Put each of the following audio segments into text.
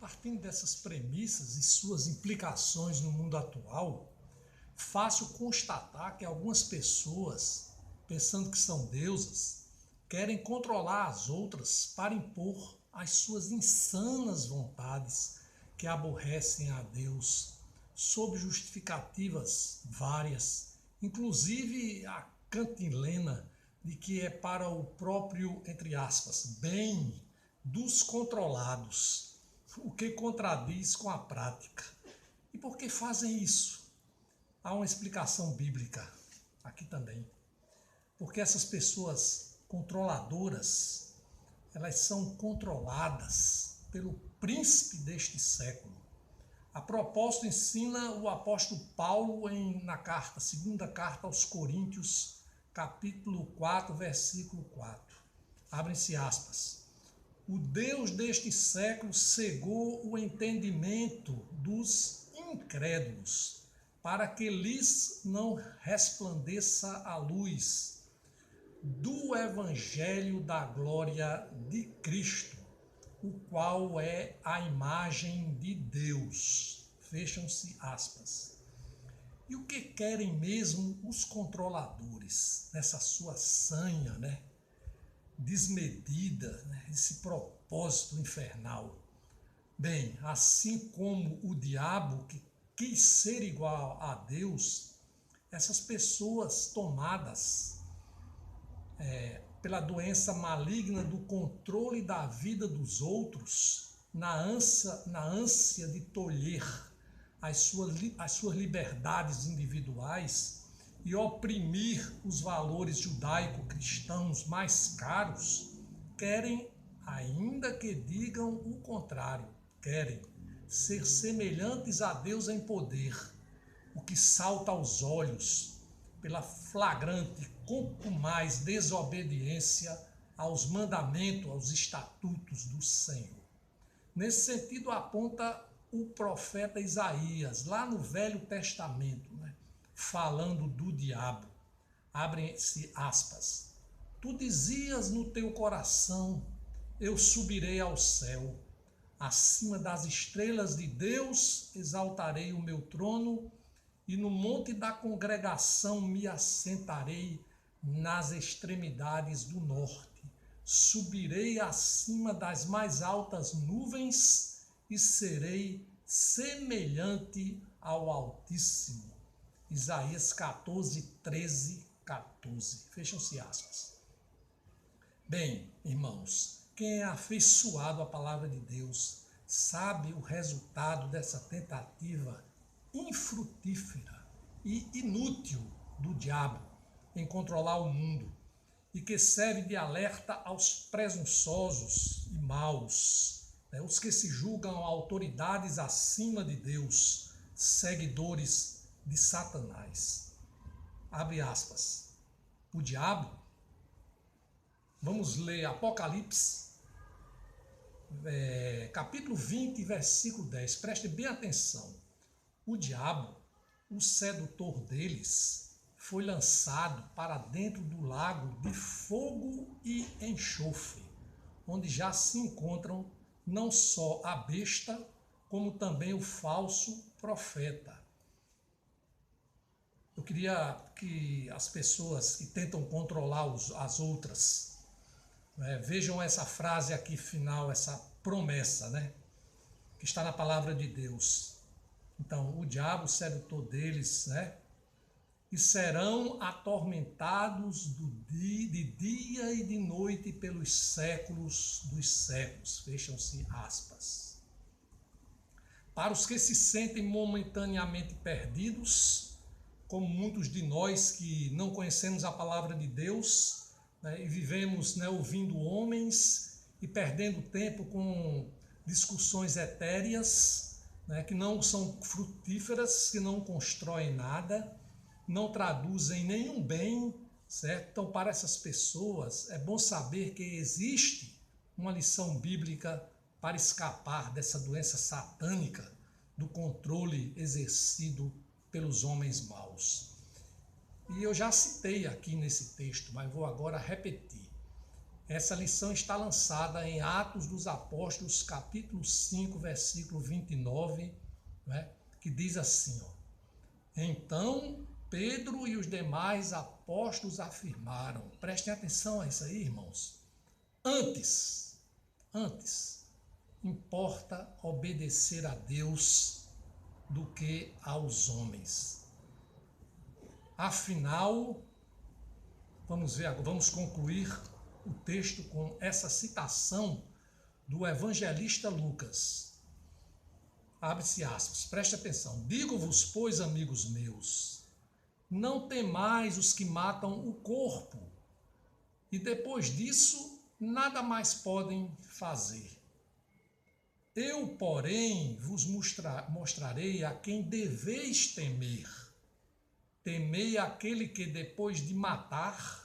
Partindo dessas premissas e suas implicações no mundo atual, fácil constatar que algumas pessoas, pensando que são deusas, querem controlar as outras para impor as suas insanas vontades que aborrecem a Deus, sob justificativas várias, inclusive a cantilena de que é para o próprio, entre aspas, bem dos controlados, o que contradiz com a prática. E por que fazem isso? Há uma explicação bíblica aqui também. Porque essas pessoas controladoras, elas são controladas pelo príncipe deste século. A propósito, ensina o apóstolo Paulo na carta, segunda carta aos Coríntios, capítulo 4, versículo 4. Abrem-se aspas. O Deus deste século cegou o entendimento dos incrédulos, para que lhes não resplandeça a luz do evangelho da glória de Cristo, o qual é a imagem de Deus. Fecham-se aspas. E o que querem mesmo os controladores nessa sua sanha, desmedida, esse propósito infernal? Bem, assim como o diabo que quis ser igual a Deus, essas pessoas tomadas pela doença maligna do controle da vida dos outros, na ânsia de tolher as suas liberdades individuais e oprimir os valores judaico-cristãos mais caros, querem, ainda que digam o contrário, querem ser semelhantes a Deus em poder, o que salta aos olhos pela flagrante contumaz desobediência aos mandamentos, aos estatutos do Senhor. Nesse sentido, aponta o profeta Isaías, lá no Velho Testamento, falando do diabo. Abrem-se aspas. Tu dizias no teu coração, eu subirei ao céu, acima das estrelas de Deus exaltarei o meu trono, e no monte da congregação me assentarei nas extremidades do norte. Subirei acima das mais altas nuvens e serei semelhante ao Altíssimo. Isaías 14, 13, 14. Fecham-se aspas. Bem, irmãos, quem é afeiçoado à palavra de Deus sabe o resultado dessa tentativa infrutífera e inútil do diabo em controlar o mundo e que serve de alerta aos presunçosos e maus, os que se julgam autoridades acima de Deus, seguidores de Satanás. Abre aspas. O diabo, vamos ler Apocalipse, capítulo 20, versículo 10. Preste bem atenção. O diabo, o sedutor deles, foi lançado para dentro do lago de fogo e enxofre, onde já se encontram não só a besta, como também o falso profeta. Eu queria que as pessoas que tentam controlar as outras vejam essa frase aqui final, essa promessa, que está na palavra de Deus. Então, o diabo, o sedutor deles, e serão atormentados de dia e de noite pelos séculos dos séculos. Fecham-se aspas. Para os que se sentem momentaneamente perdidos, como muitos de nós que não conhecemos a palavra de Deus, e vivemos ouvindo homens e perdendo tempo com discussões etéreas, que não são frutíferas, que não constroem nada, não traduzem nenhum bem, certo? Então, para essas pessoas, é bom saber que existe uma lição bíblica para escapar dessa doença satânica do controle exercido pelos homens maus. E eu já citei aqui nesse texto, mas vou agora repetir. Essa lição está lançada em Atos dos Apóstolos, capítulo 5, versículo 29, né, que diz assim, ó: Então Pedro e os demais apóstolos afirmaram, prestem atenção a isso aí, irmãos, antes, importa obedecer a Deus do que aos homens. Afinal, vamos concluir o texto com essa citação do evangelista Lucas. Abre-se aspas, preste atenção. Digo-vos, pois, amigos meus, não temais os que matam o corpo, e depois disso nada mais podem fazer. Eu, porém, vos mostrarei a quem deveis temer. Temei aquele que, depois de matar,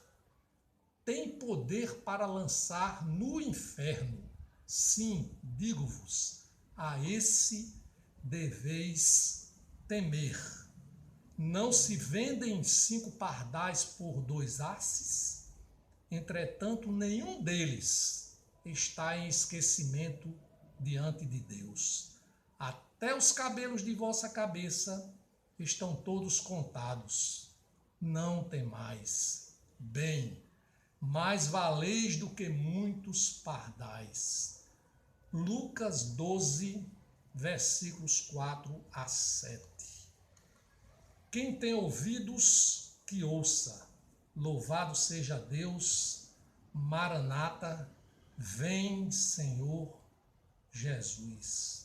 tem poder para lançar no inferno. Sim, digo-vos, a esse deveis temer. Não se vendem 5 pardais por 2 asses? Entretanto, nenhum deles está em esquecimento diante de Deus. Até os cabelos de vossa cabeça estão todos contados. Não temais. Bem, mais valeis do que muitos pardais. Lucas 12, versículos 4 a 7. Quem tem ouvidos, que ouça. Louvado seja Deus. Maranata, vem, Senhor Jesus.